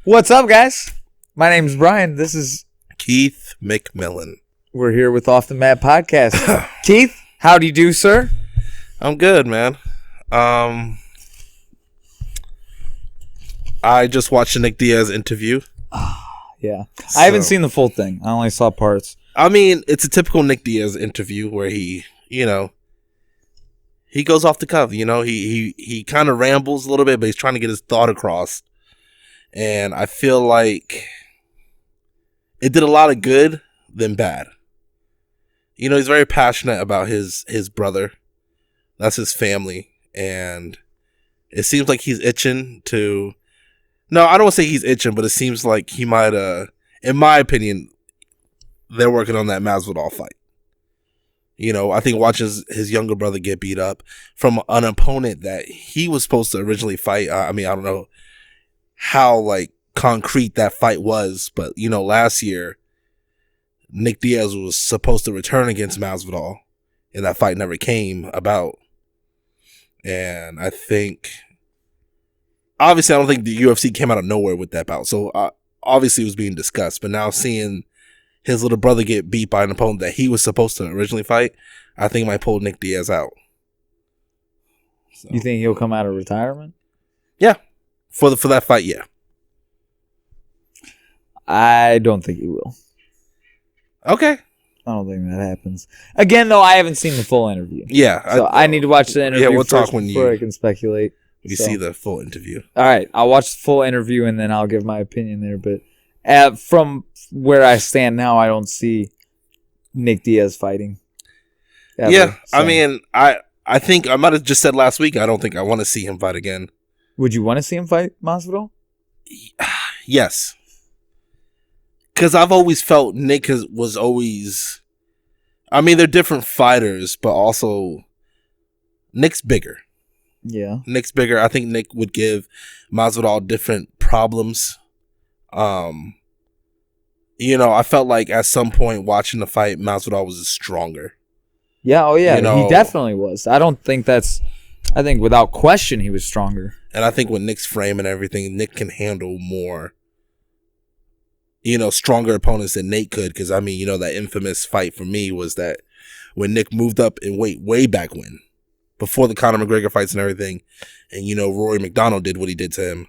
What's up, guys? My name's Brian. This is Keith McMillan. We're here with Off the Mat Podcast. Keith, how do you do, sir? I'm good, man. I just watched the Nick Diaz interview. Yeah. I haven't seen the full thing. I only saw parts. I mean, it's a typical Nick Diaz interview where he goes off the cuff. He kind of rambles a little bit, but he's trying to get his thought across. And I feel like it did a lot of good than bad. He's very passionate about his brother. That's his family. And it seems like he's itching to... No, I don't want to say he's itching, but it seems like he might... in my opinion, they're working on that Masvidal fight. I think watching his younger brother get beat up from an opponent that he was supposed to originally fight. I don't know how concrete that fight was, but last year Nick Diaz was supposed to return against Masvidal, and that fight never came about. And I think, obviously, I don't think the UFC came out of nowhere with that bout. So obviously, it was being discussed. But now seeing his little brother get beat by an opponent that he was supposed to originally fight, I think might pull Nick Diaz out. So. You think he'll come out of retirement? Yeah. For that fight, yeah. I don't think he will. Okay. I don't think that happens. Again, though, I haven't seen the full interview. Yeah. So I need to watch the interview we'll first talk when before I can speculate. You see the full interview. All right. I'll watch the full interview, and then I'll give my opinion there. But from where I stand now, I don't see Nick Diaz fighting. Ever, yeah. so. I mean, I think I might have just said last week, I don't think I want to see him fight again. Would you want to see him fight Masvidal? Yes. Because I've always felt Nick was always... I mean, they're different fighters, but also Nick's bigger. Yeah. Nick's bigger. I think Nick would give Masvidal different problems. I felt like at some point watching the fight, Masvidal was stronger. Yeah, oh yeah, he definitely was. I think without question he was stronger. And I think with Nick's frame and everything, Nick can handle more, stronger opponents than Nate could. Because, that infamous fight for me was that when Nick moved up in weight way back when, before the Conor McGregor fights and everything, and, Rory McDonald did what he did to him,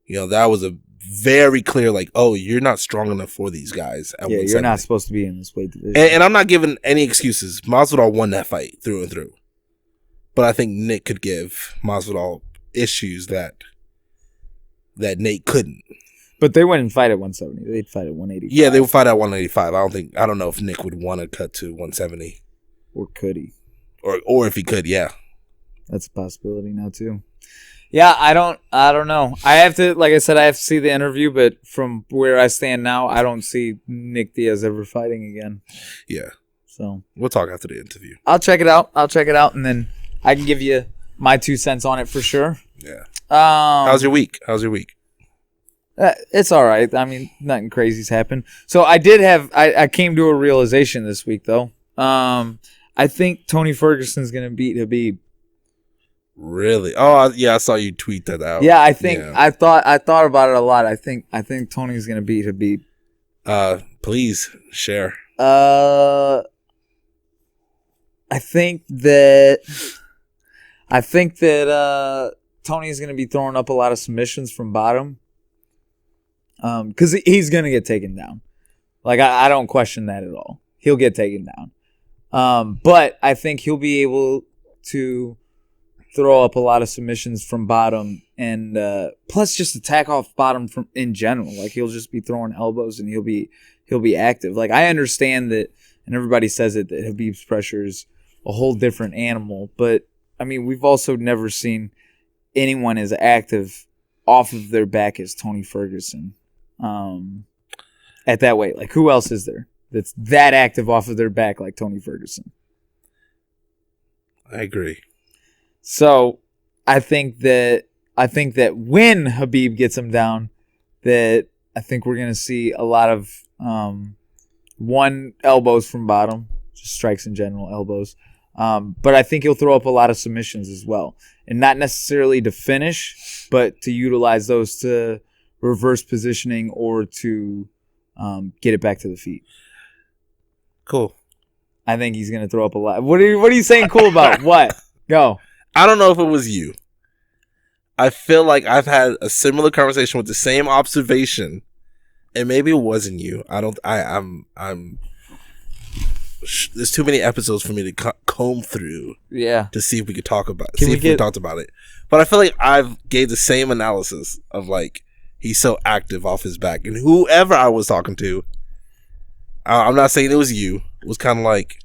that was a very clear, you're not strong enough for these guys. Yeah, you're not supposed to be in this weight division. And I'm not giving any excuses. Masvidal won that fight through and through. But I think Nick could give Masvidal issues that Nate couldn't. But they wouldn't fight at 170. They'd fight at 185. Yeah, they would fight at 185. I don't know if Nick would want to cut to 170. Or could he? Or if he could, yeah. That's a possibility now too. Yeah, I don't know. I have to, like I said, I have to see the interview, but from where I stand now, I don't see Nick Diaz ever fighting again. Yeah. So we'll talk after the interview. I'll check it out, and then I can give you my 2 cents on it for sure. Yeah. How's your week? It's all right. I mean, nothing crazy's happened. So I came to a realization this week, though. I think Tony Ferguson's going to beat Khabib. Really? Oh, yeah, I saw you tweet that out. Yeah, I think I thought about it a lot. I think Tony's going to beat Khabib. Please share. I think that Tony's going to be throwing up a lot of submissions from bottom. Because he's going to get taken down. I don't question that at all. He'll get taken down. But I think he'll be able to throw up a lot of submissions from bottom and plus just attack off bottom from in general. He'll just be throwing elbows and he'll be active. I understand that, and everybody says it, that Khabib's pressure is a whole different animal. But I mean, we've also never seen anyone as active off of their back as Tony Ferguson. At that weight, who else is there that's that active off of their back like Tony Ferguson? I agree. So I think that when Khabib gets him down, that I think we're gonna see a lot of elbows from bottom, just strikes in general, elbows. But I think he'll throw up a lot of submissions as well, and not necessarily to finish, but to utilize those to reverse positioning or to get it back to the feet. Cool. I think he's going to throw up a lot. What are you saying cool about? What? Go. I don't know if it was you. I feel like I've had a similar conversation with the same observation, and maybe it wasn't you. There's too many episodes for me to comb through. Yeah. To see if we could talk about it. Can if we talked about it. But I feel like I've gave the same analysis of like he's so active off his back, and whoever I was talking to, I'm not saying it was you. It was kind of like,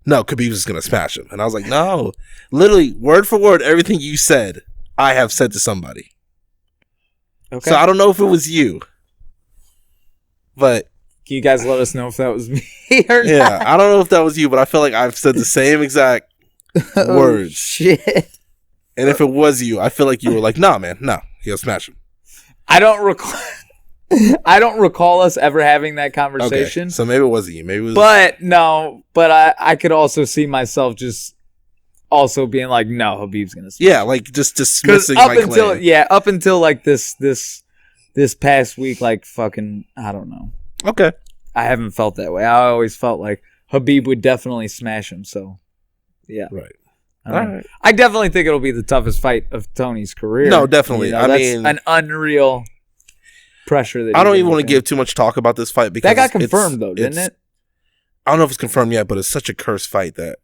no, Khabib is gonna smash him, and I was like, no, literally word for word, everything you said, I have said to somebody. Okay. So I don't know if it was you, but can you guys let us know if that was me or not? Yeah, I don't know if that was you, but I feel like I've said the same exact words. Shit. And if it was you, I feel like you were like, nah, man, no, he'll smash him. I don't recall us ever having that conversation. Okay, so maybe it wasn't you. Maybe it was. But no, I could also see myself just also being like, no, Khabib's gonna smash. Yeah, like just dismissing my claim. Yeah, up until like this past week, like fucking, I don't know. Okay. I haven't felt that way. I always felt like Khabib would definitely smash him. So, yeah. Right. I definitely think it'll be the toughest fight of Tony's career. No, definitely. You know, that's an unreal pressure that I don't even want to give too much talk about this fight because that got confirmed though, didn't it? I don't know if it's confirmed yet, but it's such a cursed fight that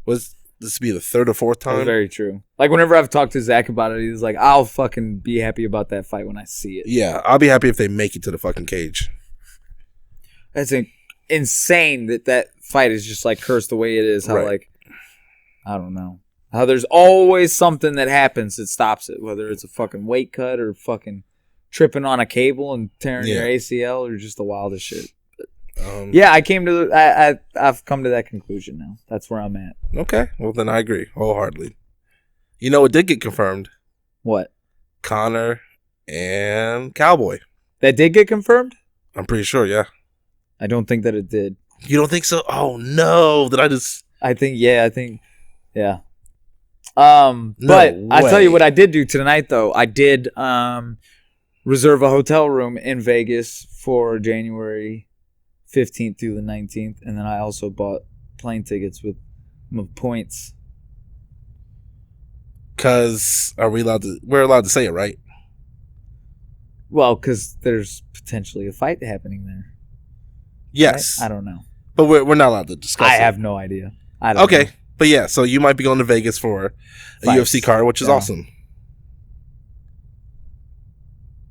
was this be the third or fourth time. That's very true. Like whenever I've talked to Zach about it, he's like, "I'll fucking be happy about that fight when I see it." Yeah, I'll be happy if they make it to the fucking cage. That's insane that fight is just like cursed the way it is. How right. Like, I don't know. How there's always something that happens that stops it, whether it's a fucking weight cut or fucking tripping on a cable and tearing your ACL or just the wildest shit. Yeah, I've come to that conclusion now. That's where I'm at. Okay, well then I agree wholeheartedly. You know, it did get confirmed. What? Conor and Cowboy. That did get confirmed? I'm pretty sure, yeah. I don't think that it did. You don't think so? Oh no! I think yeah. But I'll tell you what I did do tonight though. I did reserve a hotel room in Vegas for January 15th through the 19th, and then I also bought plane tickets with my points. Cause we're allowed to say it, right? Well, because there's potentially a fight happening there. Yes. Right? I don't know. But we're not allowed to discuss it. I have no idea. I don't know. But yeah, so you might be going to Vegas for a UFC card, which is awesome.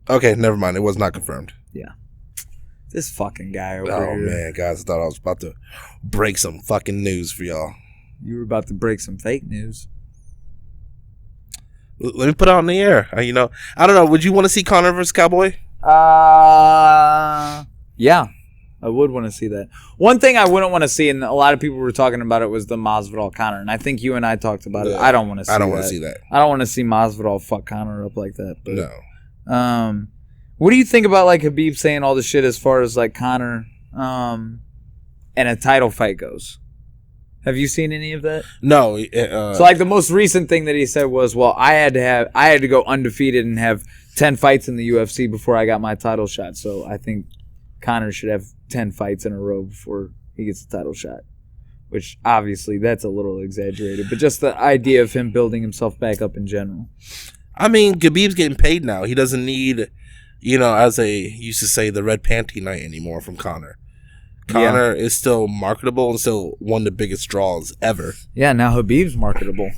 Okay, never mind. It was not confirmed. Yeah. This fucking guy over here. Oh, here. man, guys. I thought I was about to break some fucking news for y'all. You were about to break some fake news. Let me put it out in the air. I don't know. Would you want to see Conor versus Cowboy? Yeah. I would want to see that. One thing I wouldn't want to see, and a lot of people were talking about it, was the Masvidal Conor, and I think you and I talked about it. I don't want to see that. I don't want to see that. I don't want to see Masvidal fuck Conor up like that. But, no. What do you think about like Khabib saying all this shit as far as like Conor and a title fight goes? Have you seen any of that? No. So like the most recent thing that he said was, well, I had to go undefeated and have 10 fights in the UFC before I got my title shot. So I think Conor should have 10 fights in a row before he gets a title shot, which obviously that's a little exaggerated, but just the idea of him building himself back up in general. I mean, Khabib's getting paid now. He doesn't need, as they used to say, the red panty night anymore from Conor. Conor is still marketable and still one of the biggest draws ever. Yeah, now Khabib's marketable.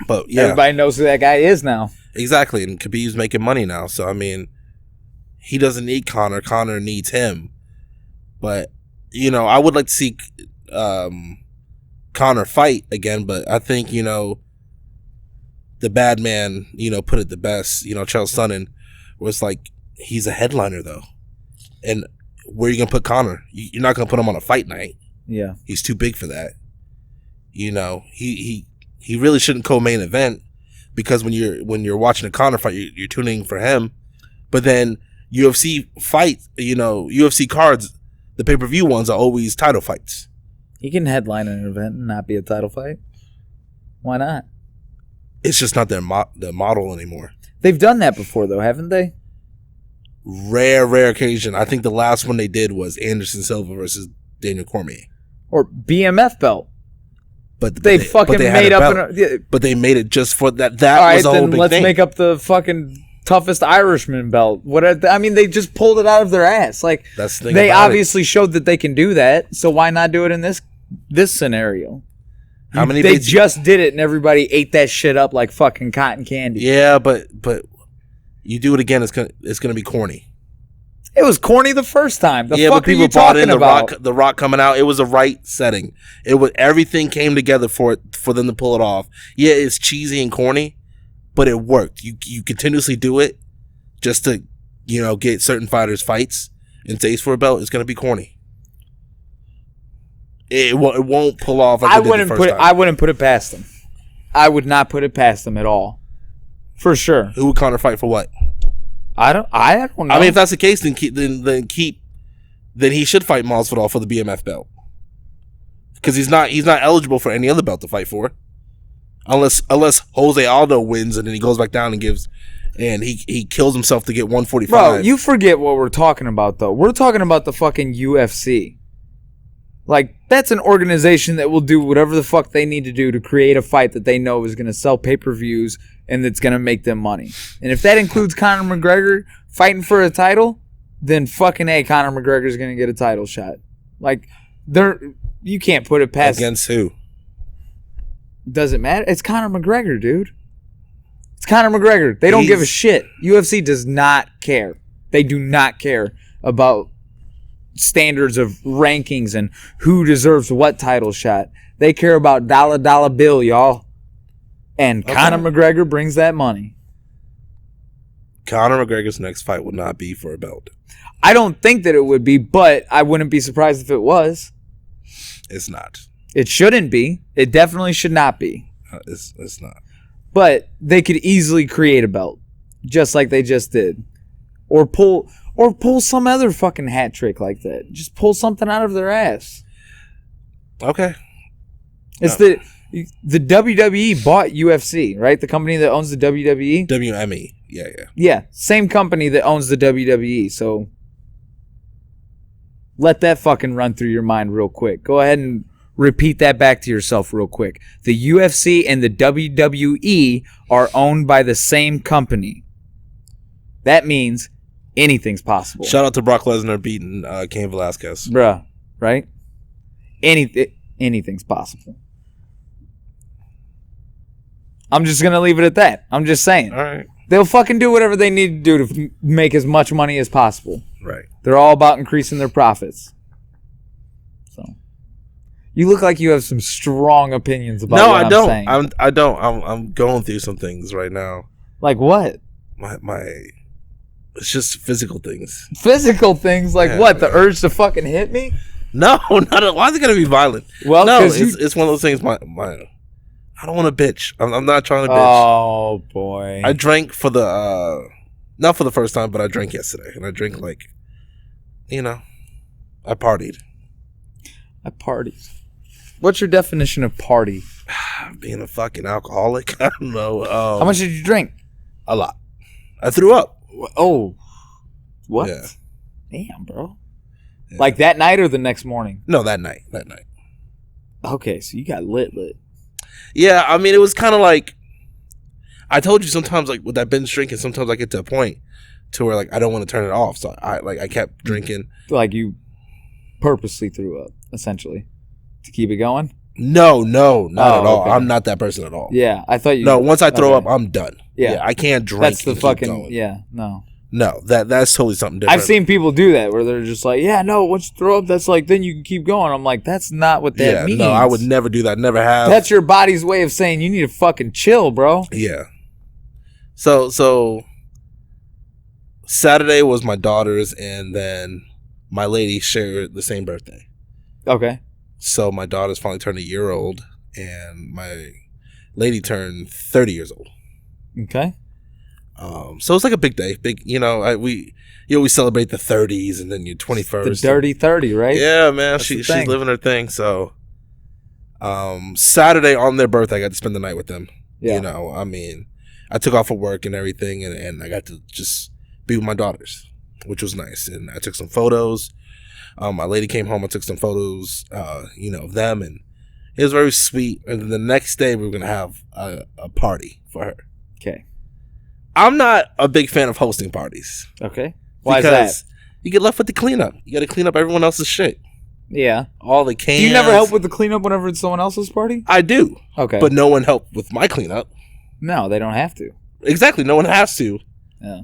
But yeah, everybody knows who that guy is now. Exactly, and Khabib's making money now. So I mean, he doesn't need Conor. Conor needs him. But I would like to see Conor fight again. But I think the bad man put it the best. Chael Sonnen was like, he's a headliner though, and where are you gonna put Conor? You're not gonna put him on a fight night. Yeah, he's too big for that. He really shouldn't co-main event, because when you're watching a Conor fight, you're tuning for him. But then UFC fight, UFC cards, the pay-per-view ones are always title fights. He can headline an event and not be a title fight. Why not? It's just not their model anymore. They've done that before, though, haven't they? rare occasion. I think the last one they did was Anderson Silva versus Daniel Cormier. Or BMF belt. But They fucking had made a up belt. an. But they made it just for that. All That right, was a whole then big let's thing. make up the fucking toughest Irishman belt. I mean, they just pulled it out of their ass. Like, That's the thing they about obviously showed that they can do that. So why not do it in this scenario? How many? They just did it, and everybody ate that shit up like fucking cotton candy. Yeah, but you do it again, it's gonna be corny. It was corny the first time. The Yeah, fuck but people are you bought talking in about? the Rock coming out. It was a right setting. It was everything came together for them to pull it off. Yeah, it's cheesy and corny, but it worked. You continuously do it just to get certain fighters fights and taste for a belt. It's gonna be corny. It won't pull off. Like I wouldn't put it past them. I would not put it past them at all, for sure. Who would counter fight for what? I don't know. I mean, if that's the case, then he should fight Masvidal for the BMF belt, because he's not eligible for any other belt to fight for, unless Jose Aldo wins and then he goes back down and he kills himself to get 145. Bro, you forget what we're talking about though. We're talking about the fucking UFC. Like, that's an organization that will do whatever the fuck they need to do to create a fight that they know is going to sell pay-per-views and that's going to make them money. And if that includes Conor McGregor fighting for a title, then fucking A, Conor McGregor's going to get a title shot. Like, you can't put it past... Against who? Doesn't matter. It's Conor McGregor, dude. It's Conor McGregor. They don't give a shit. UFC does not care. They do not care about standards of rankings and who deserves what title shot. They care about dollar bill, y'all. And Conor McGregor brings that money. Conor McGregor's next fight would not be for a belt. I don't think that it would be, but I wouldn't be surprised if it was. It's not. It shouldn't be. It definitely should not be. It's not. But they could easily create a belt, just like they just did. Or pull some other fucking hat trick like that. Just pull something out of their ass. Okay. It's the WWE bought UFC, right? The company that owns the WWE. WME. Yeah. Yeah, same company that owns the WWE. So let that fucking run through your mind real quick. Go ahead and repeat that back to yourself real quick. The UFC and the WWE are owned by the same company. That means anything's possible. Shout out to Brock Lesnar beating Cain Velasquez. Bruh, right? Anything's possible. I'm just going to leave it at that. I'm just saying. All right. They'll fucking do whatever they need to do to make as much money as possible. Right. They're all about increasing their profits. So, you look like you have some strong opinions about what I'm saying. I don't. I'm going through some things right now. Like what? It's just physical things. Physical things like what? The urge to fucking hit me? No, not. Why is it gonna be violent? Well, no, it's one of those things. I don't want to bitch. I'm not trying to bitch. Oh boy. I drank for the not for the first time, but I drank yesterday, and I drank I partied. I partied. What's your definition of party? Being a fucking alcoholic. I don't know. How much did you drink? A lot. I threw up. Oh, what? Yeah. Damn, bro. Yeah. Like that night or the next morning? No, that night. Okay, so you got lit. Yeah, I mean, it was kind of like, I told you sometimes, like, with that binge drinking, sometimes I get to a point to where, like, I don't want to turn it off. So, I kept drinking. Like you purposely threw up, essentially, to keep it going? No, not at all. Okay. I'm not that person at all. Yeah, I thought you... No, once I throw up, I'm done. Yeah. I can't drink. That's the and fucking... keep going. Yeah, no. No, that's totally something different. I've seen people do that where they're just like, yeah, no, once you throw up, that's like, then you can keep going. I'm like, that's not what that means. No, I would never do that. Never have. That's your body's way of saying you need to fucking chill, bro. Yeah. So Saturday was my daughter's, and then my lady shared the same birthday. Okay. So my daughter's finally turned a year old, and my lady turned 30 years old. Okay. So it's like a big day. We celebrate the 30s and then your 21st. The dirty 30, right? Yeah, man. She's living her thing. So Saturday on their birthday, I got to spend the night with them. Yeah. I took off of work and everything, and I got to just be with my daughters. which was nice. And I took some photos. My lady came home. I took some photos, of them, and it was very sweet. And then the next day, we were gonna have a party for her. Okay. I'm not a big fan of hosting parties. Okay. Why is that? You get left with the cleanup. You got to clean up everyone else's shit. Yeah. All the cans. Do you never help with the cleanup whenever it's someone else's party? I do. Okay. But no one helped with my cleanup. No, they don't have to. Exactly. No one has to. Yeah.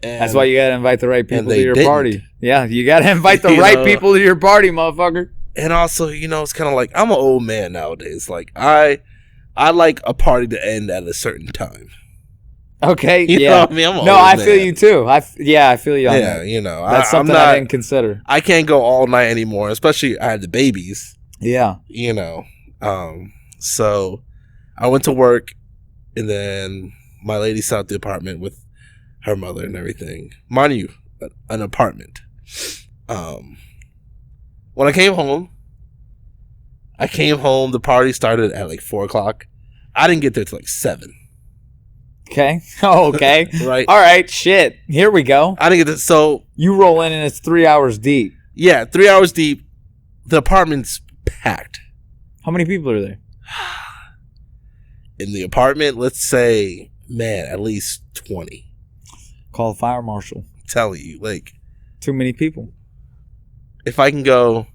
And That's why you got to invite the right people to your didn't. party. Yeah, you got to invite the right people to your party, motherfucker. And also, it's kind of like, I'm an old man nowadays. Like, I like a party to end at a certain time. Okay, You yeah. know what I mean? I'm an No, old I feel man. you too. I feel you on Yeah, that. That's something I'm not, I didn't consider. I can't go all night anymore, especially I had the babies, Yeah. So I went to work, and then my lady sat at the apartment with her mother and everything. Mind you, an apartment. When I came home, the party started at like 4:00. I didn't get there till like 7. Okay. Oh, okay. Right. All right. Shit. Here we go. I didn't get there. So, You roll in and it's 3 hours deep. yeah, 3 hours deep. The apartment's packed. How many people are there? In the apartment, let's say, man, at least 20. Call the fire marshal. I'm telling you, like, Too many people. if I can go,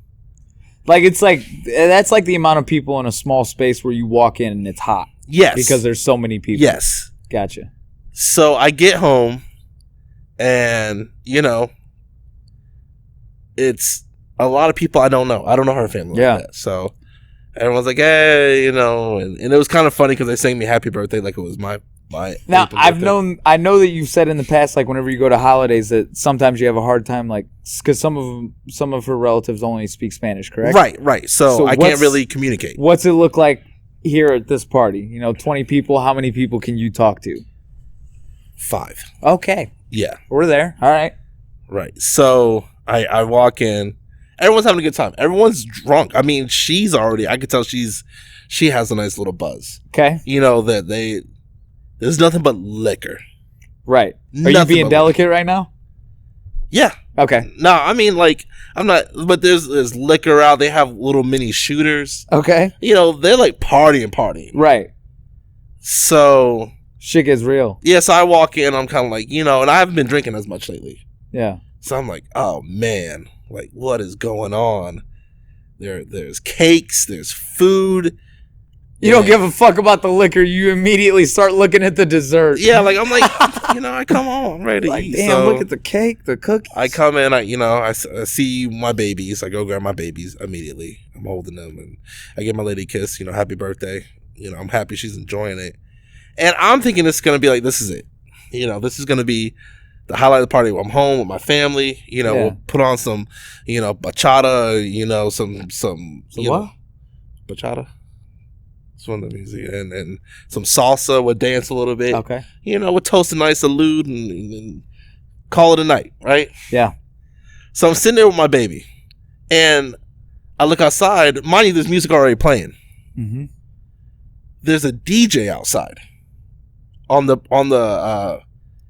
Like, it's like, that's like the amount of people in a small space where you walk in and it's hot. yes. Because there's so many people. yes. Gotcha. So I get home, and, it's a lot of people I don't know. I don't know her family Yeah. like that. So everyone's like, hey, and it was kind of funny because they sang me happy birthday like it was my Now, April birthday. I know that you've said in the past, like whenever you go to holidays, that sometimes you have a hard time, like, because some of her relatives only speak Spanish, correct? Right. So I can't really communicate. What's it look like here at this party? 20 people. How many people can you talk to? 5. Okay, Yeah. we're there. All right. Right. So I walk in. Everyone's having a good time. Everyone's drunk. I mean, I could tell she has a nice little buzz. Okay. That there's nothing but liquor. Right. Are you Nothing being but delicate right now? Yeah. Okay. No, I mean, like, I'm not, but there's liquor out. They have little mini shooters. Okay. They're like partying. Right. So, Shit gets real. yeah, so I walk in, I'm kind of like, and I haven't been drinking as much lately. Yeah. So I'm like, oh man, like, what is going on? There's cakes, there's food. You don't give a fuck about the liquor. You immediately start looking at the dessert. Yeah, like, I'm like, I come on, I'm ready to Like, eat. damn, So look at the cake, the cookies. I come in, I see my babies. I go grab my babies immediately. I'm holding them, and I give my lady a kiss. Happy birthday. I'm happy she's enjoying it, and I'm thinking it's gonna be like, this is it. This is gonna be the highlight of the party. I'm home with my family. We'll put on some, bachata. Some what? Bachata. It's one of the music, and some salsa. We'll dance a little bit. Okay. We'll toast a nice salute and call it a night, right? Yeah. So I'm sitting there with my baby, and I look outside. Mind you, there's music already playing. Mm-hmm. There's a DJ outside on the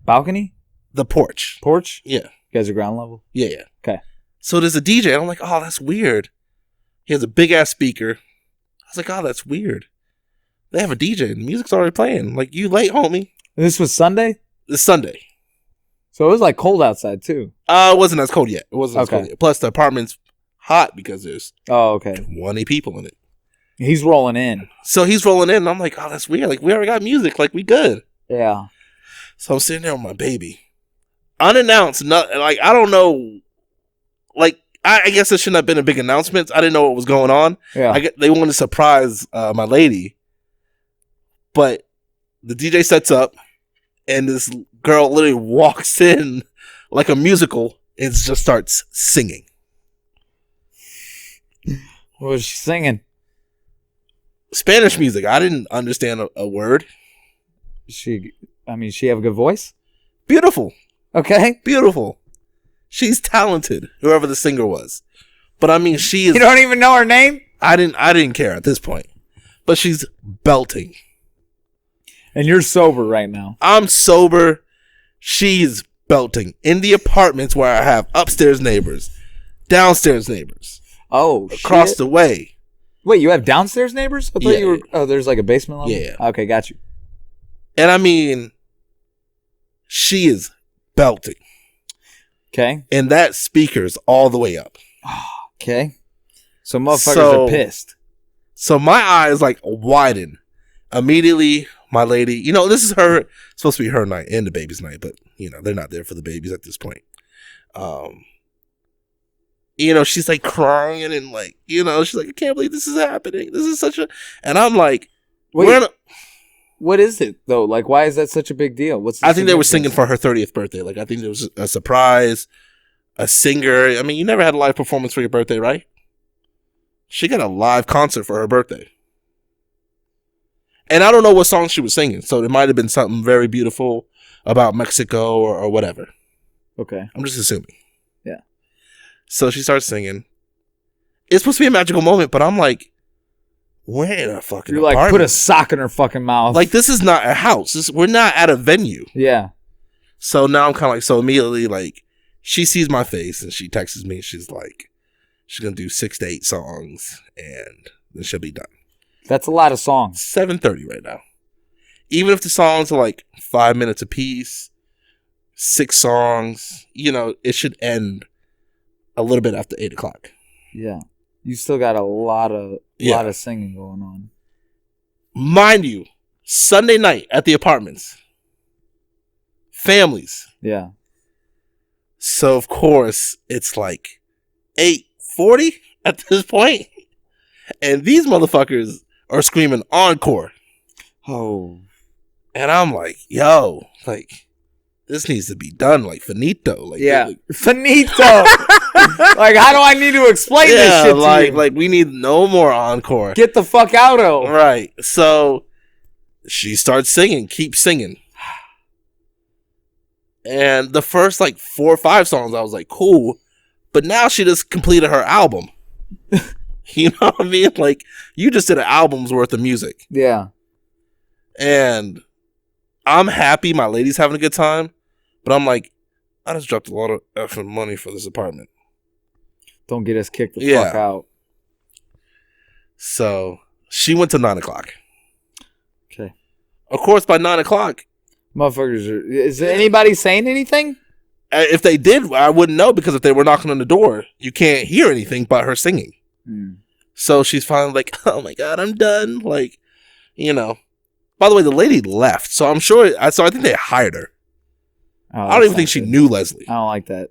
Balcony? the porch. Porch? Yeah, You guys are ground level? yeah. Okay. So there's a DJ, and I'm like, oh, that's weird. He has a big ass speaker. I was like, oh, that's weird. They have a DJ, and the music's already playing. Like, you late, homie. This was Sunday? It's Sunday. So it was like cold outside too. It wasn't as cold yet. It wasn't as Okay. cold yet. Plus, the apartment's hot because there's Oh, okay. 20 people in it. He's rolling in. So he's rolling in, and I'm like, oh, that's weird. Like, we already got music. Like, we good. Yeah. So I'm sitting there with my baby. Unannounced. I don't know. Like, I guess it shouldn't have been a big announcement. I didn't know what was going on. Yeah. They wanted to surprise my lady. But the DJ sets up, and this girl literally walks in like a musical and just starts singing. What was she singing? Spanish music. I didn't understand a word. She have a good voice? Beautiful. Okay. Beautiful. She's talented, whoever the singer was. But I mean, she is. You don't even know her name? I didn't care at this point. But she's belting. And you're sober right now. I'm sober. She's belting in the apartments where I have upstairs neighbors, downstairs neighbors, across the way. Wait, you have downstairs neighbors? I thought you were. Oh, there's like a basement level? Yeah. Okay, got you. And I mean, she is belting. Okay. And that speaker's all the way up. Okay. So motherfuckers are pissed. So my eyes like widen. Immediately, my lady, you know, this is her, supposed to be her night and the baby's night, but, you know, they're not there for the babies at this point. You know, she's like crying and like, you know, she's like, I can't believe this is happening. This is such a, and I'm like, wait, what is it though? Like, why is that such a big deal? I think they were singing for her 30th birthday. Like, I think there was a surprise, a singer. I mean, you never had a live performance for your birthday, right? She got a live concert for her birthday. And I don't know what song she was singing. So it might have been something very beautiful about Mexico or whatever. Okay. I'm just assuming. Yeah. So she starts singing. It's supposed to be a magical moment, but I'm like, we're in a fucking You're like, apartment. put a sock in her fucking mouth. Like, this is not a house. We're not at a venue. Yeah. So now I'm kind of like, so immediately, like, she sees my face and she texts me. She's like, she's going to do 6 to 8 songs and then she'll be done. That's a lot of songs. 7:30 right now. Even if the songs are like 5 minutes apiece, 6 songs, you know, it should end a little bit after 8 o'clock. Yeah. You still got a lot of singing going on. Mind you, Sunday night at the apartments. Families. Yeah. So, of course, it's like 8:40 at this point. And these motherfuckers are screaming encore. Oh. And I'm like, yo, like, this needs to be done, like, finito. Like, yeah. Like, finito. Like, how do I need to explain this shit to you? Like, we need no more encore. Get the fuck out of. Right. So, she starts singing, keep singing. And the first, like, 4 or 5 songs, I was like, cool. But now she just completed her album. You know what I mean? Like, you just did an album's worth of music. Yeah. And I'm happy my lady's having a good time. But I'm like, I just dropped a lot of effing money for this apartment. Don't get us kicked the fuck out. So, she went to 9 o'clock. Okay. Of course, by 9 o'clock. Motherfuckers are... Is anybody saying anything? If they did, I wouldn't know, because if they were knocking on the door, you can't hear anything but her singing. So she's finally like, oh my God, I'm done. Like, you know. By the way, the lady left. So I'm sure, I think they hired her. Oh, I don't even think she knew Leslie. I don't like that.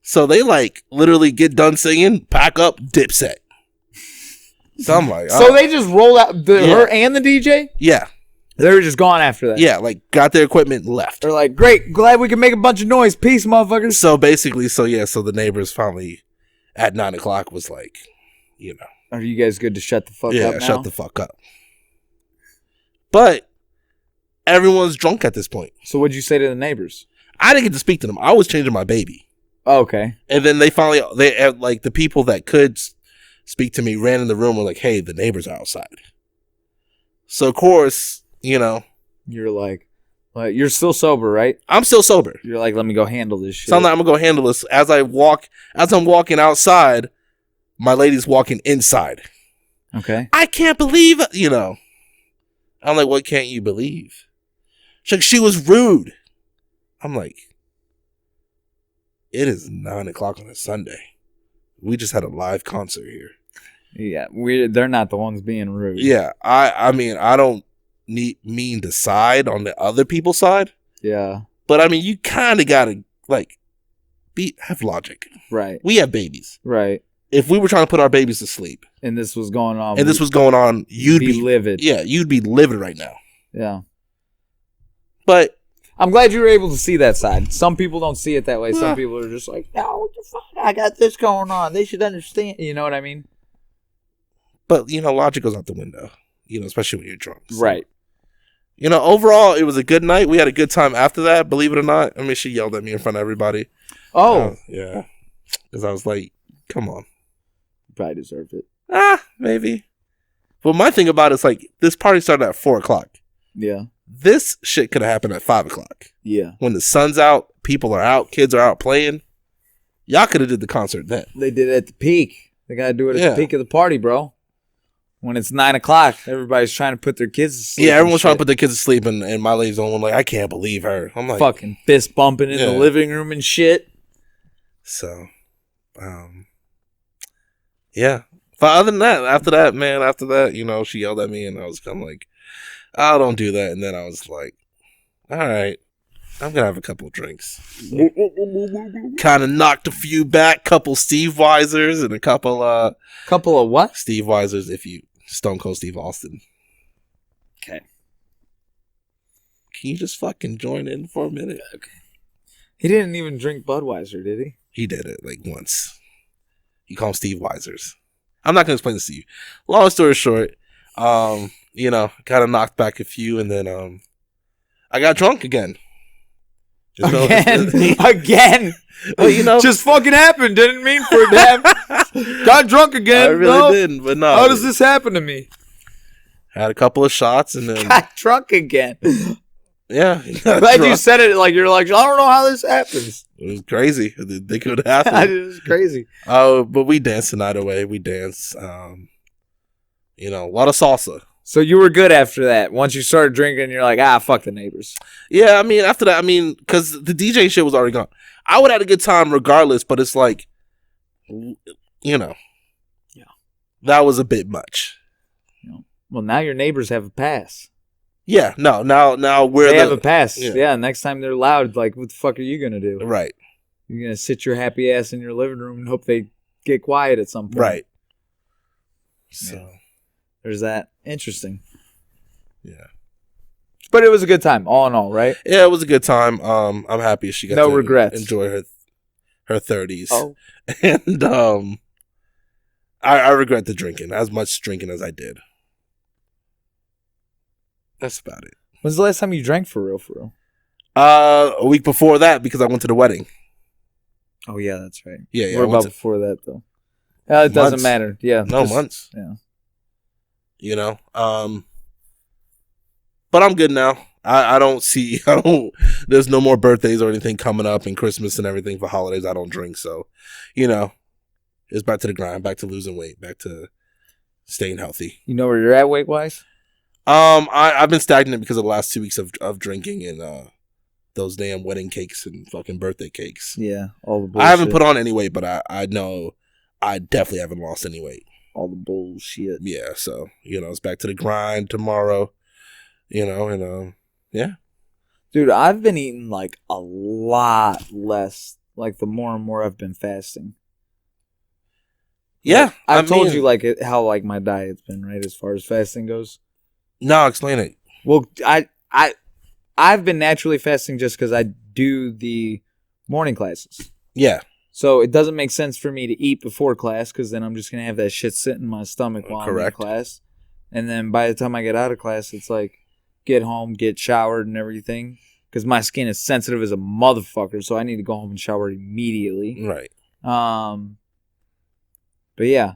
So they like literally get done singing, pack up, Dipset. So I'm like, So they just rolled out her and the DJ? Yeah. They were just gone after that. Yeah, like got their equipment and left. They're like, great, glad we can make a bunch of noise. Peace, motherfuckers. So basically, so the neighbors finally at 9 o'clock was like, you know. Are you guys good to shut the fuck up now? Yeah, shut the fuck up. But everyone's drunk at this point. So what'd you say to the neighbors? I didn't get to speak to them. I was changing my baby. Oh, okay. And then they like the people that could speak to me ran in the room and were like, hey, the neighbors are outside. So of course, you know. You're like you're still sober, right? I'm still sober. You're like, let me go handle this shit. So I'm like, I'm gonna go handle this. As I'm walking outside, my lady's walking inside. Okay. I can't believe it, you know. I'm like, what can't you believe? She's like, she was rude. I'm like, it is 9 o'clock on a Sunday. We just had a live concert here. Yeah, they're not the ones being rude. Yeah, I mean, I don't mean to side on the other people's side. Yeah. But I mean, you kind of gotta like have logic. Right. We have babies. Right. If we were trying to put our babies to sleep, and this was going on, you'd be livid. Yeah, you'd be livid right now. Yeah. But I'm glad you were able to see that side. Some people don't see it that way. Some people are just like, no, what the fuck? I got this going on. They should understand. You know what I mean? But, you know, logic goes out the window, you know, especially when you're drunk. So. Right. You know, overall, it was a good night. We had a good time after that, believe it or not. I mean, she yelled at me in front of everybody. Oh. Yeah. Because I was like, come on. Probably deserved it. Maybe. But my thing about it is, like, this party started at 4 o'clock. Yeah. This shit could have happened at 5 o'clock. Yeah. When the sun's out, people are out, kids are out playing. Y'all could have did the concert then. They did it at the peak. They got to do it at Yeah. the peak of the party, bro. When it's 9 o'clock, everybody's trying to put their kids to sleep. Yeah, everyone's trying to shit. put their kids to sleep, and my lady's the only one like, I can't believe her. I'm like, Fucking fist bumping in Yeah. the living room and shit. So, yeah. But other than that, after that, you know, she yelled at me, and I was kind of like, oh, don't do that. And then I was like, all right, I'm gonna have a couple of drinks. Kind of knocked a few back, couple Steve Weisers, and a couple Couple of what? Steve Weisers. If you Stone Cold Steve Austin, Okay. can you just fucking join in for a minute? Okay. He didn't even drink Budweiser, did he? He did it like once. He called him Steve Weisers. I'm not gonna explain this to you. Long story short, you know, kind of knocked back a few, and then I got drunk again. Just know- Again. Well, you know, Just fucking happened. Didn't mean for it to happen. Got drunk again. I really No. didn't, but no. How does this happen to me? Had a couple of shots, and then Got drunk again. yeah, Glad you said it like you're like, I don't know how this happens. It was crazy. I didn't think it would happen. It was crazy. But we danced the night away. We danced. You know, a lot of salsa. So you were good after that. Once you started drinking, you're like, fuck the neighbors. Yeah, I mean, after that, because the DJ shit was already gone. I would have had a good time regardless, but it's like, you know, Yeah. that was a bit much. Well, now your neighbors have a pass. Yeah, no, now we're They have a pass. yeah. Yeah. Next time they're loud, like, what the fuck are you gonna do? right, You're gonna sit your happy ass in your living room and hope they get quiet at some point. right. So, Yeah. There's that. Interesting. yeah. But it was a good time, all in all, right? Yeah, it was a good time. I'm happy she got No to regrets. enjoy her 30s. Oh. And I regret the drinking, as much drinking as I did. That's about it. When's the last time you drank for real, for real? A week before that, because I went to the wedding. Oh, yeah, that's right. Yeah, What I went about to- before that, though? It doesn't Months. matter. Yeah. No, just- months. Yeah. You know, but I'm good now. I don't there's no more birthdays or anything coming up, and Christmas and everything for holidays. I don't drink, so, you know, it's back to the grind, back to losing weight, back to staying healthy. You know where you're at weight-wise? I've been stagnant because of the last 2 weeks of drinking and those damn wedding cakes and fucking birthday cakes. Yeah, all the bullshit. I haven't put on any weight, but I know I definitely haven't lost any weight. all the bullshit. Yeah, so, you know, it's back to the grind tomorrow, you know, and yeah. Dude, I've been eating like a lot less. Like the more and more I've been fasting. Yeah, I've told you like how like my diet's been, right, as far as fasting goes. No, explain it. Well, I've been naturally fasting just because I do the morning classes. Yeah, So it doesn't make sense for me to eat before class because then I'm just gonna have that shit sit in my stomach while Correct. I'm in class. And then by the time I get out of class, it's like get home, get showered and everything. Because my skin is sensitive as a motherfucker, so I need to go home and shower immediately. right. But yeah,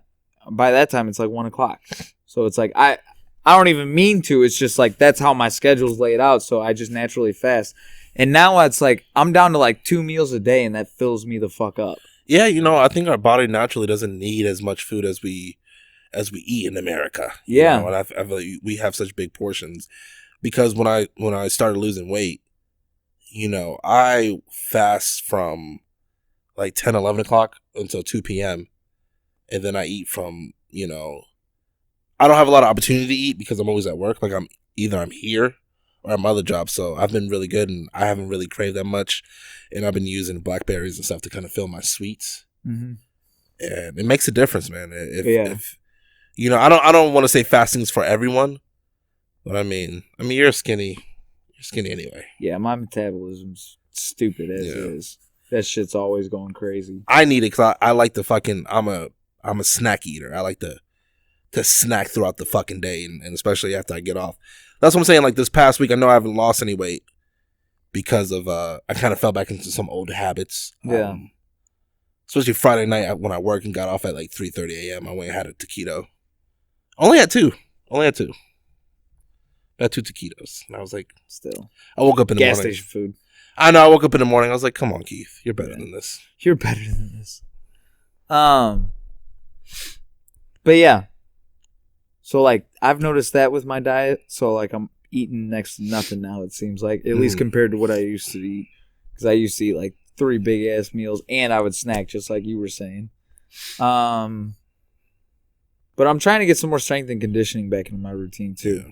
by that time it's like 1 o'clock. So it's like I don't even mean to. It's just like that's how my schedule's laid out. So I just naturally fast. And now it's like I'm down to like 2 meals a day, and that fills me the fuck up. Yeah, you know, I think our body naturally doesn't need as much food as we eat in America. Yeah. You know, and I feel like we have such big portions because when I started losing weight, you know, I fast from like 10, 11 o'clock until 2 p.m. And then I eat from, you know, I don't have a lot of opportunity to eat because I'm always at work. Like I'm here or at my other job. So I've been really good and I haven't really craved that much. And I've been using blackberries and stuff to kind of fill my sweets. Mm-hmm. And it makes a difference, man. Yeah. If you know, I don't want to say fasting is for everyone, but I mean you're skinny anyway. Yeah, my metabolism's stupid as it is. That shit's always going crazy. I need it because I like to fucking I'm a snack eater. I like to snack throughout the fucking day and especially after I get off. That's what I'm saying. Like this past week, I know I haven't lost any weight because of I kind of fell back into some old habits. Yeah. Especially Friday night when I worked and got off at like 3:30 a.m. I went and had a taquito. Only had two. I had 2 taquitos. And I was like, Still. I woke up in the Gas morning. station food. I know. I woke up in the morning. I was like, come on, Keith. You're better than this. You're better than this. But yeah. So like I've noticed that with my diet. So like I'm eating next to nothing now, it seems like. At least compared to what I used to eat. Because I used to eat like 3 big ass meals and I would snack just like you were saying. But I'm trying to get some more strength and conditioning back into my routine too. Yeah.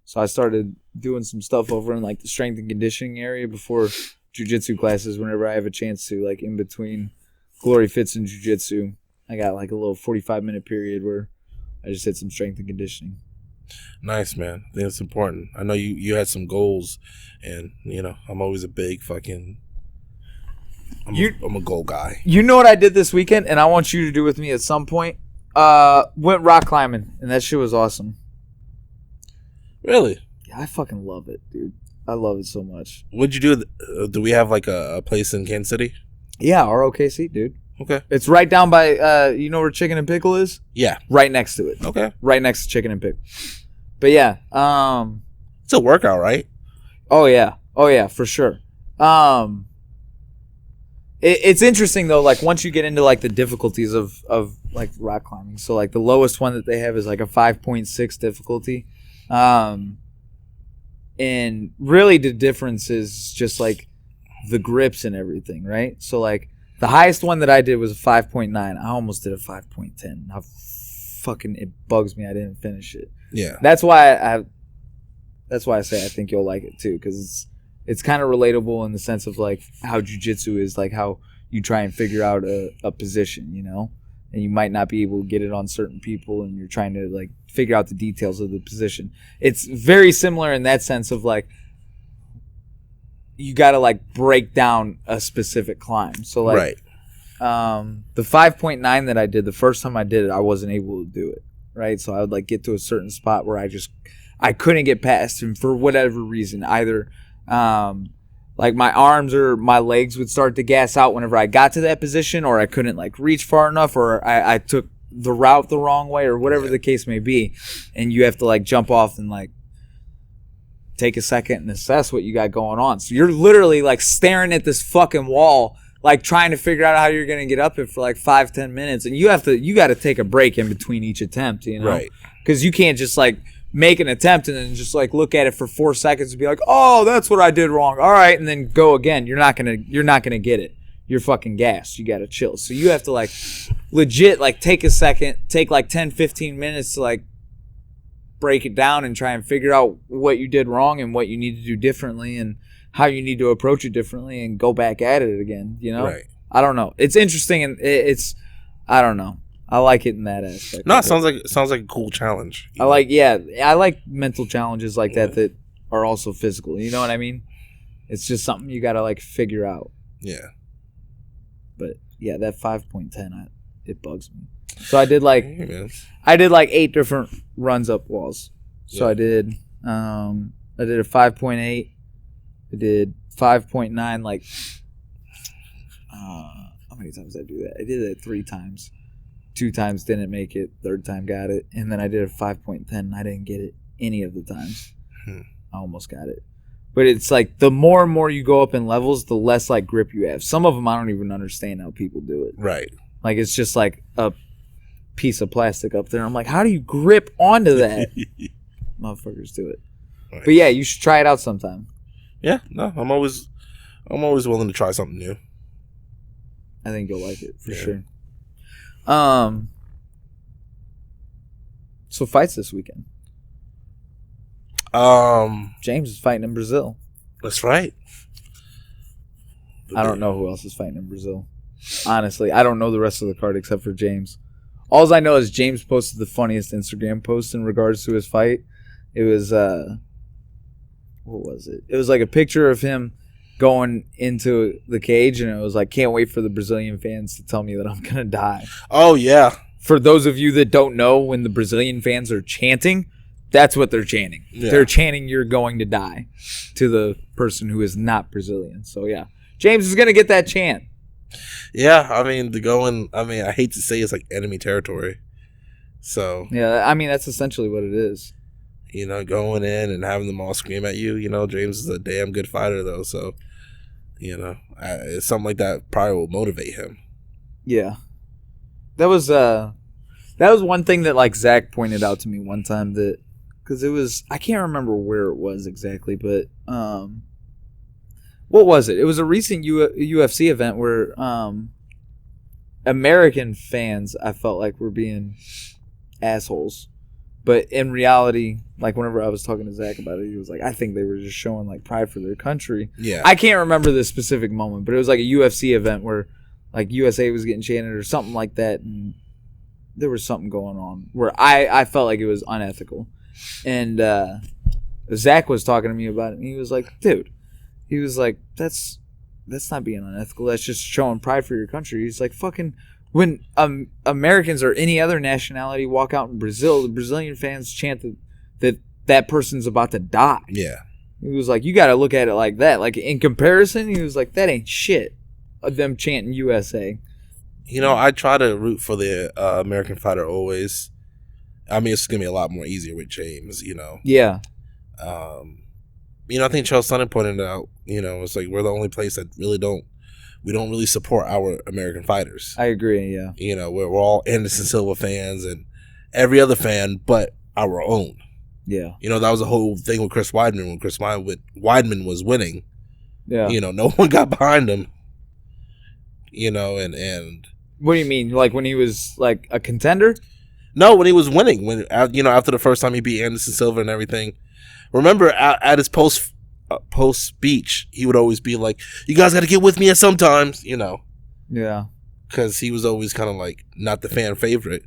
So I started doing some stuff over in like the strength and conditioning area before jiu-jitsu classes whenever I have a chance to, like in between Glory Fits and jiu-jitsu. I got like a little 45-minute period where I just hit some strength and conditioning. Nice, man. I think it's important. I know you had some goals, and you know I'm always a big fucking. I'm a goal guy. You know what I did this weekend, and I want you to do with me at some point. Went rock climbing, and that shit was awesome. Really? Yeah, I fucking love it, dude. I love it so much. What'd you do? Do we have like a place in Kansas City? Yeah, ROKC, dude. Okay. It's right down by, you know where Chicken and Pickle is? Yeah. Right next to it. Okay. Right next to Chicken and Pickle. But yeah, it's a workout, right? Oh yeah, for sure. It's interesting though, like once you get into like the difficulties of like rock climbing. So like the lowest one that they have is like a 5.6 difficulty. And really the difference is just like the grips and everything, right? So like the highest one that I did was a 5.9. I almost did a 5.10. It bugs me I didn't finish it. Yeah. That's why I say I think you'll like it too, because it's kind of relatable in the sense of like how jiu-jitsu is, like how you try and figure out a position, you know, and you might not be able to get it on certain people, and you're trying to like figure out the details of the position. It's very similar in that sense of like you got to like break down a specific climb. So like right. The 5.9 that I did, the first time I did it, I wasn't able to do it. Right. So I would like get to a certain spot where I couldn't get past him for whatever reason. Either like my arms or my legs would start to gas out whenever I got to that position, or I couldn't like reach far enough, or I took the route the wrong way, or whatever the case may be. And you have to like jump off and like take a second and assess what you got going on. So you're literally like staring at this fucking wall, like trying to figure out how you're going to get up it for like 5-10 minutes. And you got to take a break in between each attempt, you know? Right. Because you can't just like make an attempt and then just like look at it for 4 seconds and be like, oh, that's what I did wrong. All right. And then go again. You're not going to get it. You're fucking gassed. You got to chill. So you have to like legit like take a second, take like 10-15 minutes to like break it down and try and figure out what you did wrong and what you need to do differently and how you need to approach it differently and go back at it again, you know? Right. I don't know. It's interesting, and I don't know. I like it in that aspect. No, it sounds like a cool challenge. I like mental challenges like that are also physical. You know what I mean? It's just something you got to like figure out. Yeah. But yeah, that 5.10, it bugs me. So I did like 8 different runs up walls. So I did a 5.8. I did 5.9. Like how many times did I do that? I did it 3 times. 2 times didn't make it. 3rd time got it, and then I did a 5.10. And I didn't get it any of the times. I almost got it. But it's like the more and more you go up in levels, the less like grip you have. Some of them I don't even understand how people do it. Right. Like it's just like a piece of plastic up there. I'm like, how do you grip onto that? Motherfuckers do it. Right. But yeah, you should try it out sometime. Yeah, no, I'm always willing to try something new. I think you'll like it for sure. So fights this weekend. James is fighting in Brazil. That's right. I don't know who else is fighting in Brazil. Honestly, I don't know the rest of the card except for James. All I know is James posted the funniest Instagram post in regards to his fight. It was what was it? It was like a picture of him going into the cage, and it was like, can't wait for the Brazilian fans to tell me that I'm gonna die. Oh yeah. For those of you that don't know, when the Brazilian fans are chanting, that's what they're chanting. Yeah. They're chanting, "You're going to die," to the person who is not Brazilian. So yeah, James is gonna get that chant. Yeah, I mean I hate to say it's like enemy territory. So yeah, I mean that's essentially what it is. You know, going in and having them all scream at you. You know, James is a damn good fighter, though. So, you know, something like that probably will motivate him. Yeah. That was one thing that like Zach pointed out to me one time, that because it was, I can't remember where it was exactly, but what was it? It was a recent UFC event where American fans, I felt like, were being assholes. But in reality, like whenever I was talking to Zach about it, he was like, I think they were just showing like pride for their country. Yeah. I can't remember the specific moment, but it was like a UFC event where like USA was getting chanted or something like that, and there was something going on where I felt like it was unethical. And Zach was talking to me about it, and he was like, dude, he was like, that's not being unethical. That's just showing pride for your country. He's like, fucking, when Americans or any other nationality walk out in Brazil, the Brazilian fans chant that person's about to die. Yeah. He was like, you got to look at it like that. Like, in comparison, he was like, that ain't shit of them chanting USA. You know, I try to root for the American fighter always. I mean, it's going to be a lot more easier with James, you know. Yeah. You know, I think Charles Sonnen pointed out, you know, it's like we're the only place that we don't really support our American fighters. I agree, yeah. You know, we're all Anderson Silva fans and every other fan but our own. Yeah. You know, that was the whole thing with Chris Weidman. When Chris Weidman was winning, yeah. You know, no one got behind him. You know, and what do you mean? Like when he was like a contender? No, when he was winning. When, you know, after the first time he beat Anderson Silva and everything. Remember, at his post speech, he would always be like, "You guys got to get with me at sometimes," you know. Yeah. Because he was always kind of like not the fan favorite,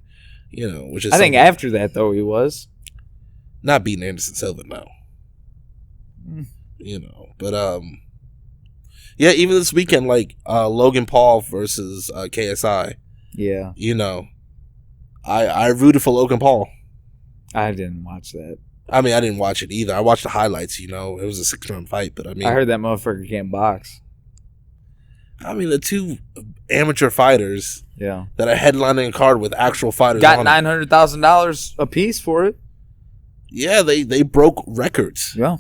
you know. Which is I think after that though he was not beating Anderson Silva now. You know, but yeah, even this weekend, like Logan Paul versus KSI. Yeah. You know, I rooted for Logan Paul. I didn't watch that. I mean, I didn't watch it either. I watched the highlights, you know. It was a 6-round fight, but I mean... I heard that motherfucker can't box. I mean, the two amateur fighters that are headlining a card with actual fighters got on $900,000 a piece for it. Yeah, they broke records. Yeah.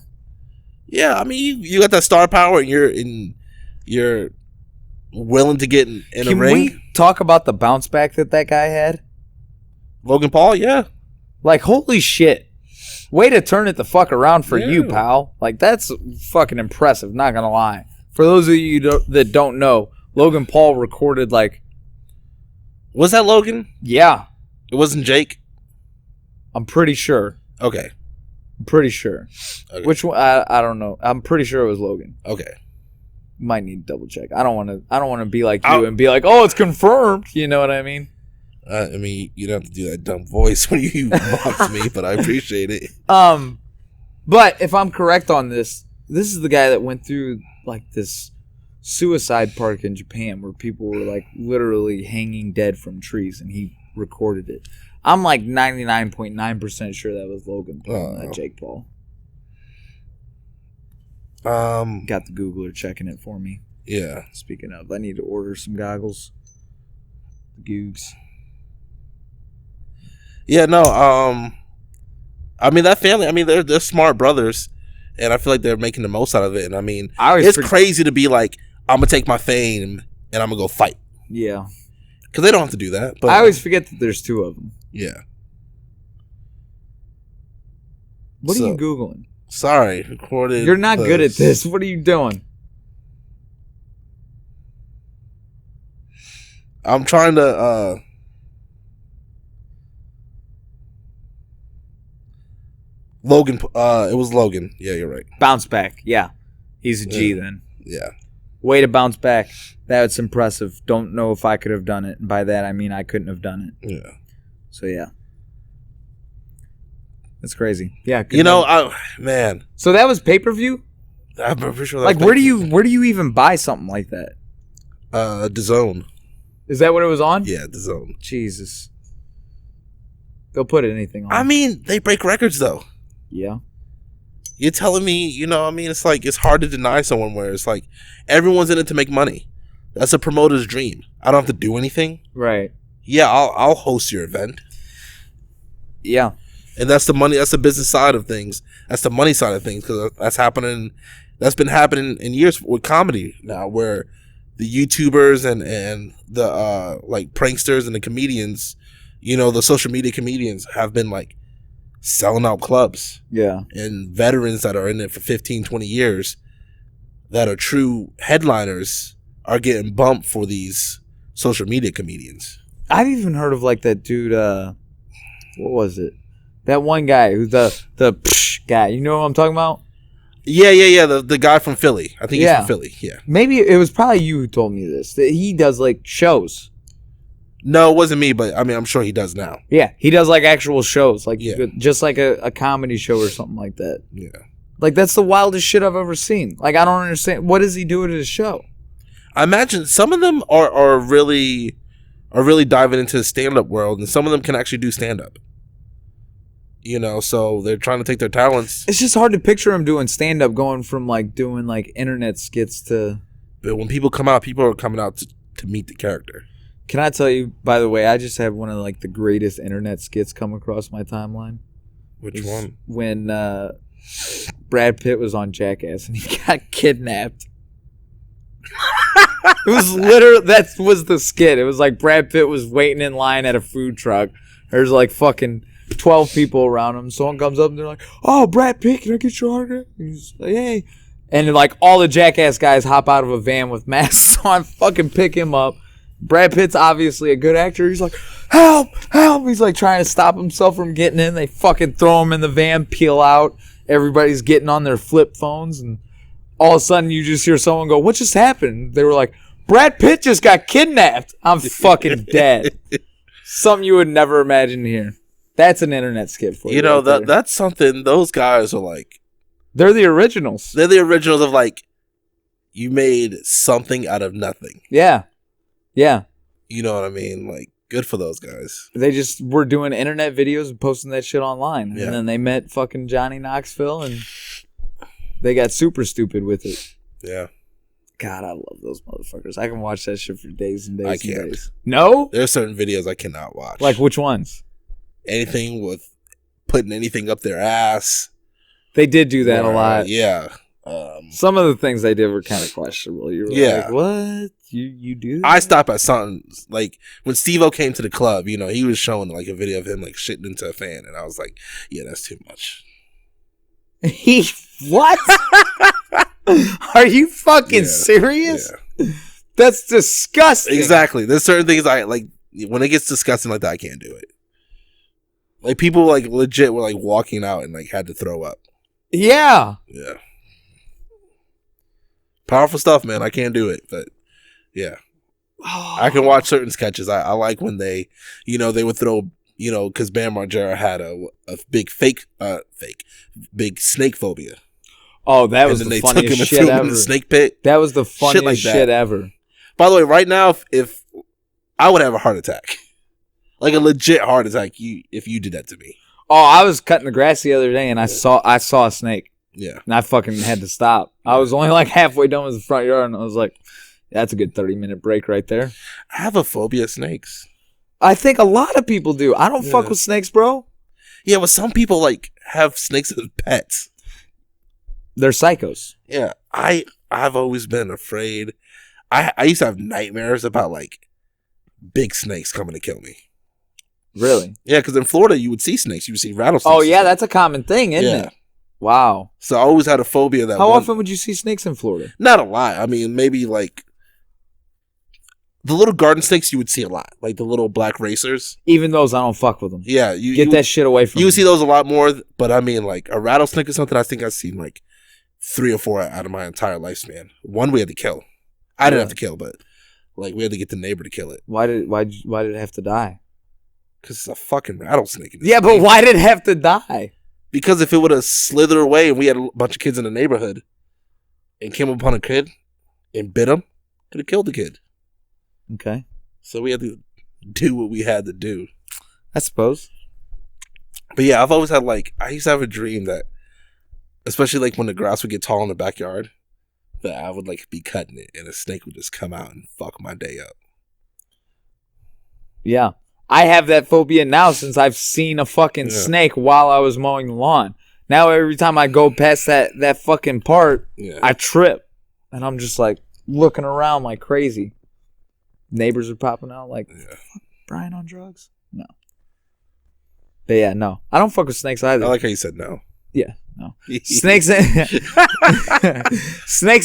Yeah, I mean, you got that star power and you're willing to get in a ring. Can we talk about the bounce back that guy had? Logan Paul, yeah. Like, holy shit. Way to turn it the fuck around for you, pal. Like, that's fucking impressive, not gonna lie. For those of you that don't know, Logan Paul recorded, like... Was that Logan? Yeah. It wasn't Jake? I'm pretty sure. Okay. I'm pretty sure. Okay. Which one? I don't know. I'm pretty sure it was Logan. Okay. Might need to double check. I don't want to be like you and be like, oh, it's confirmed. You know what I mean? I mean, you don't have to do that dumb voice when you mocked me, but I appreciate it. But if I'm correct on this is the guy that went through like this suicide park in Japan where people were like literally hanging dead from trees, and he recorded it. I'm like 99.9% sure that was Logan Paul, not Jake Paul. Got the Googler checking it for me. Yeah. Speaking of, I need to order some goggles. The Googs. Yeah, no, I mean, that family, I mean, they're smart brothers, and I feel like they're making the most out of it. And I mean, it's crazy to be like, I'm going to take my fame and I'm going to go fight. Yeah. Because they don't have to do that. But I always forget that there's two of them. Yeah. What are you Googling? Sorry, recorded. You're not good at this. What are you doing? I'm trying to, Logan, it was Logan. Yeah, you're right. Bounce back. Yeah. He's a G then. Yeah. Way to bounce back. That's impressive. Don't know if I could have done it. And by that, I mean I couldn't have done it. Yeah. So, yeah. That's crazy. Yeah. You know, man. So that was pay-per-view? I'm pretty sure that like, where do you even buy something like that? DAZN. Is that what it was on? Yeah, DAZN. Jesus. They'll put anything on. I mean, they break records, though. Yeah. You're telling me, you know, I mean, it's like, it's hard to deny someone where it's like, everyone's in it to make money. That's a promoter's dream. I don't have to do anything. Right. Yeah, I'll host your event. Yeah. And that's the money. That's the business side of things. That's the money side of things, because that's happening. That's been happening in years with comedy now, where the YouTubers and the like pranksters and the comedians, the social media comedians have been like selling out clubs. Yeah. And veterans that are in it for 15, 20 years that are true headliners are getting bumped for these social media comedians. I've even heard of like that dude, what was it? That one guy who's the guy. You know what I'm talking about? Yeah. The guy from Philly. I think he's from Philly. Yeah. Maybe it was probably you who told me this. That he does like shows. No, it wasn't me, but I mean, I'm sure he does now. Yeah, he does like actual shows, like Yeah. just like a comedy show or something like that. Yeah. Like that's the wildest shit I've ever seen. Like I don't understand. What does he do at his show? I imagine some of them are really diving into the stand-up world, and some of them can actually do stand-up. So they're trying to take their talents. It's just hard to picture him doing stand up, going from like doing like internet skits to. But when people come out, people are coming out to meet the character. Can I tell you, by the way, I just had one of like the greatest internet skits come across my timeline. Which one? When Brad Pitt was on Jackass and he got kidnapped. It was literally, that was the skit. It was like Brad Pitt was waiting in line at a food truck. There's like fucking 12 people around him. Someone comes up and they're like, "Oh, Brad Pitt, can I get your autograph?" He's like, "Hey." And then, like, all the Jackass guys hop out of a van with masks on, fucking pick him up. Brad Pitt's obviously a good actor. He's like, "Help, help." He's like trying to stop himself from getting in. They fucking throw him in the van, peel out. Everybody's getting on their flip phones. And all of a sudden you just hear someone go, "What just happened?" They were like, "Brad Pitt just got kidnapped." I'm fucking dead. Something you would never imagine here. That's an internet skit for you. That's something. Those guys are like, they're the originals. they're the originals of like, you made something out of nothing. Yeah. Yeah. You know what I mean? Like, good for those guys. They just were doing internet videos and posting that shit online. Yeah. And then they met fucking Johnny Knoxville and they got super stupid with it. Yeah. God, I love those motherfuckers. I can watch that shit for days and days I and can't. days. No? There are certain videos I cannot watch. Like which ones? Anything with putting anything up their ass. They did do that a lot. Yeah. Some of the things they did were kind of questionable. You were Yeah. like, what? You do that? I stop at something like when Steve-O came to the club, he was showing like a video of him like shitting into a fan, and I was like, yeah, that's too much. He what? Are you fucking Yeah. serious? Yeah. That's disgusting. Exactly. There's certain things I like when it gets disgusting like that, I can't do it. Like people like legit were like walking out and like had to throw up. Yeah. Yeah. Powerful stuff, man. I can't do it, but yeah. I can watch certain sketches. I like when they, they would throw, because Bam Margera had a big big snake phobia. Oh, that was and the then they took him funniest and shit threw him ever. in the snake pit. That was the funniest like that. shit ever. By the way, right now, if I would have a heart attack, like a legit heart attack, if you did that to me. Oh, I was cutting the grass the other day and I saw a snake Yeah. and I fucking had to stop. I was only like halfway done with the front yard and I was like, that's a good 30-minute break right there. I have a phobia of snakes. I think a lot of people do. I don't fuck Yeah. with snakes, bro. Yeah, but some people like have snakes as pets. They're psychos. Yeah, I've always been afraid. I used to have nightmares about like big snakes coming to kill me. Really? Yeah, because in Florida you would see snakes. You would see rattlesnakes. Oh, yeah, that's a common thing, isn't Yeah. it? Wow. So I always had a phobia that. How often would you see snakes in Florida? Not a lot. I mean, maybe like the little garden snakes you would see a lot, like the little black racers. Even those, I don't fuck with them. Yeah, you Get that shit away from You me. would see those a lot more, but I mean, like a rattlesnake is something I think I've seen like 3 or 4 out of my entire lifespan. One we had to kill. I didn't Yeah. have to kill, but like we had to get the neighbor to kill it Why did it have to die? because it's a fucking rattlesnake. Yeah, but why did it have to die? Because if it would have slithered away and we had a bunch of kids in the neighborhood and came upon a kid and bit him, could have killed the kid. Okay. So we had to do what we had to do. I suppose. But yeah, I've always had like, I used to have a dream that, especially like when the grass would get tall in the backyard, that I would like be cutting it and a snake would just come out and fuck my day up. Yeah. I have that phobia now since I've seen a fucking snake while I was mowing the lawn. Now every time I go past that fucking part, I trip. And I'm just like looking around like crazy. Neighbors are popping out like, fuck, Brian on drugs? No. But yeah, no. I don't fuck with snakes either. I like how you said no. Yeah, no. Snakes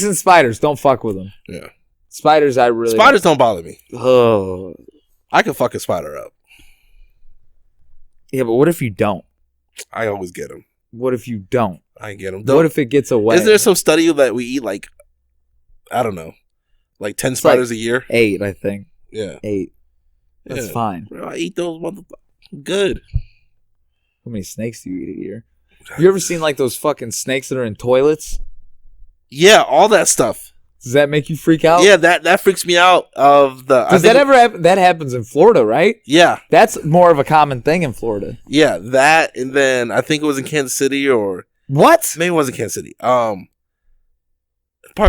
and spiders, don't fuck with them. Yeah. Spiders, I really... Spiders don't bother me. Oh. I can fuck a spider up. Yeah, but what if you don't? I always get them. What if you don't? I get them. What if it gets away? Is there some study that we eat like, I don't know, like 10 spiders a year? 8, I think. Yeah. 8. That's fine. Bro, I eat those motherfuckers. Good. How many snakes do you eat a year? You ever seen like those fucking snakes that are in toilets? Yeah, all that stuff. Does that make you freak out? Yeah, that freaks me out. Does that ever happen? That happens in Florida, right? Yeah. That's more of a common thing in Florida. Yeah, that, and then I think it was in Kansas City or... What? Maybe it was in Kansas City. Probably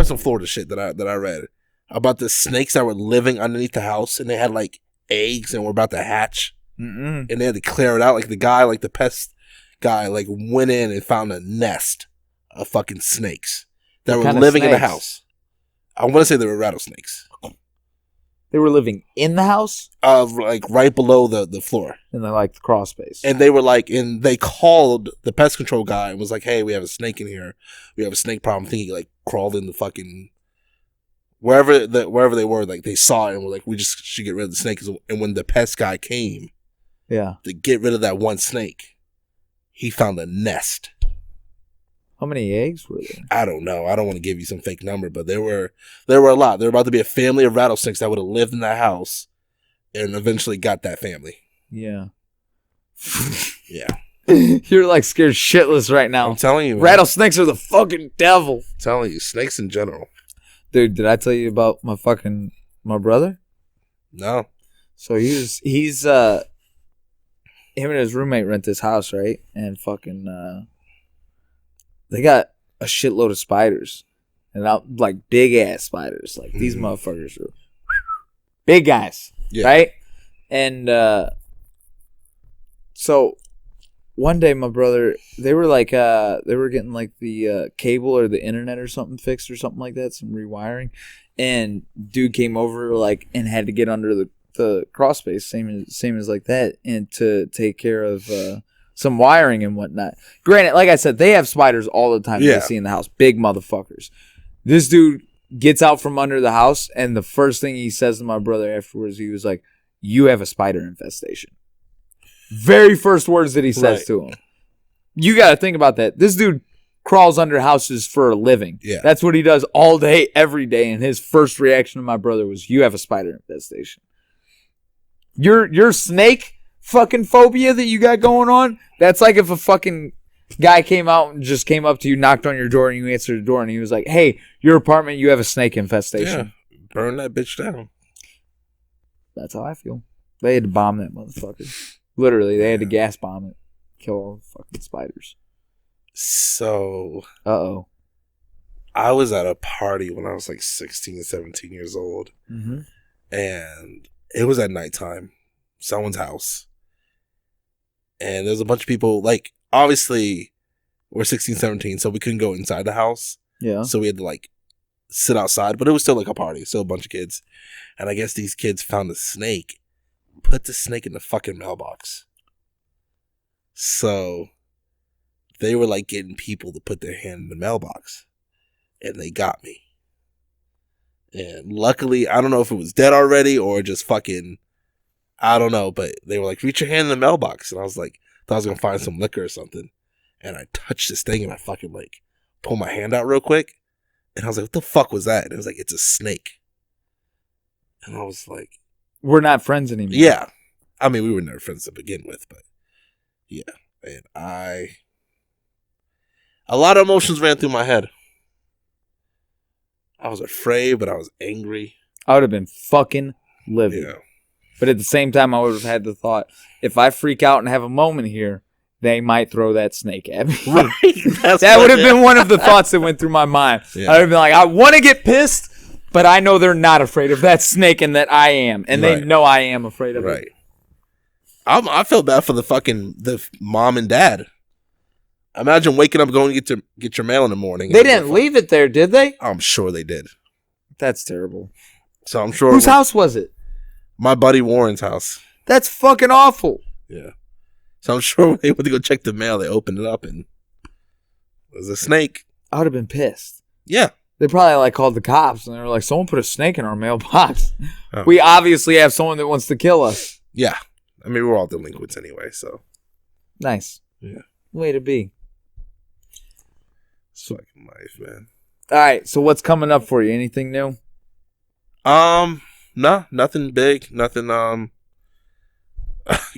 some Florida shit that I read about the snakes that were living underneath the house, and they had like eggs and were about to hatch. And they had to clear it out. Like the guy, like the pest guy, like went in and found a nest of fucking snakes that were living in the house. I want to say they were rattlesnakes. They were living in the house? Like right below the floor. In the like the crawl space. And they were like, and they called the pest control guy and was like, hey, we have a snake in here. We have a snake problem. I think he like crawled in the fucking wherever they were, like they saw it and were like, we just should get rid of the snake. And when the pest guy came to get rid of that one snake, he found a nest. How many eggs were there? I don't know. I don't want to give you some fake number, but there were a lot. There were about to be a family of rattlesnakes that would have lived in that house and eventually got that family. Yeah. Yeah. You're like scared shitless right now. I'm telling you, man. Rattlesnakes are the fucking devil. I'm telling you, snakes in general. Dude, did I tell you about my brother? No. So he's him and his roommate rent this house, right? And fucking they got a shitload of spiders. And like big ass spiders. Like these motherfuckers are big guys. Yeah. Right? And so one day my brother, they were like they were getting like the cable or the internet or something fixed or something like that, some rewiring. And dude came over like and had to get under the crawl space, same as like that, and to take care of some wiring and whatnot. Granted, like I said, they have spiders all the time. They see in the house, big motherfuckers. This dude gets out from under the house, and the first thing he says to my brother afterwards, he was like, "You have a spider infestation." Very first words that he says to him. You got to think about that. This dude crawls under houses for a living. Yeah, that's what he does all day, every day. And his first reaction to my brother was, "You have a spider infestation." Your snake fucking phobia that you got going on, that's like if a fucking guy came out and just came up to you, knocked on your door, and you answered the door, and he was like, "Hey, your apartment, you have a snake infestation." Yeah, burn that bitch down. That's how I feel. They had to bomb that motherfucker. Literally, they had to gas bomb it. Kill all the fucking spiders. So... Uh-oh. I was at a party when I was like 16, 17 years old. Mm-hmm. And it was at nighttime. Someone's house. And there's a bunch of people, like, obviously, we're 16, 17, so we couldn't go inside the house. Yeah. So we had to, like, sit outside. But it was still like a party. Still a bunch of kids. And I guess these kids found a snake. Put the snake in the fucking mailbox. So they were like getting people to put their hand in the mailbox. And they got me. And luckily, I don't know if it was dead already or just fucking, I don't know. But they were like, reach your hand in the mailbox. And I was like, thought I was going to find some liquor or something. And I touched this thing and I fucking like pulled my hand out real quick. And I was like, what the fuck was that? And it was like, it's a snake. And I was like, we're not friends anymore. Yeah. I mean, we were never friends to begin with, but yeah. And a lot of emotions ran through my head. I was afraid, but I was angry. I would have been fucking livid. Yeah. But at the same time, I would have had the thought, if I freak out and have a moment here, they might throw that snake at me. Right. That would have been one of the thoughts that went through my mind. Yeah. I would have been like, I want to get pissed, but I know they're not afraid of that snake and that I am. And they know I am afraid of it. I feel bad for the mom and dad. Imagine waking up going to get your mail in the morning. They didn't leave it there, did they? I'm sure they did. That's terrible. So I'm sure. Whose house was it? My buddy Warren's house. That's fucking awful. Yeah. So I'm sure when they went to go check the mail, they opened it up and there's a snake. I would have been pissed. Yeah. They probably like called the cops and they were like, someone put a snake in our mailbox. Oh. We obviously have someone that wants to kill us. Yeah. I mean, we're all delinquents anyway, so. Nice. Yeah. Way to be. It's fucking life, man. All right. So what's coming up for you? Anything new? No, nothing big. Nothing,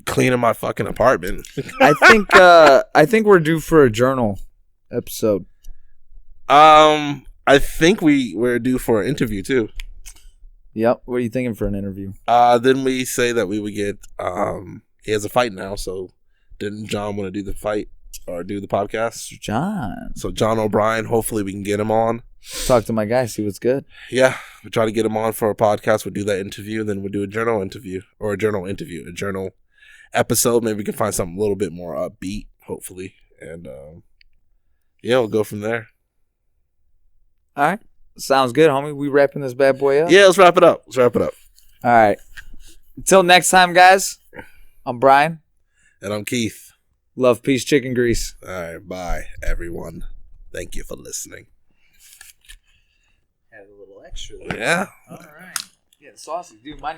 cleaning my fucking apartment. I think we're due for a journal episode. I think we're due for an interview too. Yep. What are you thinking for an interview? Then we say that we would get, he has a fight now, so didn't John want to do the fight or do the podcast? John. So John O'Brien, hopefully we can get him on. Talk to my guy, see what's good. Yeah, we'll try to get him on for a podcast. We'll do that interview, then we'll do a journal episode. Maybe we can find something a little bit more upbeat, hopefully. And yeah, we'll go from there. All right. Sounds good, homie. We wrapping this bad boy up? Yeah, let's wrap it up. All right. Until next time, guys, I'm Brian. And I'm Keith. Love, peace, chicken grease. All right, bye, everyone. Thank you for listening. Had a little extra there. Yeah. All right. Yeah, sausage. Dude, my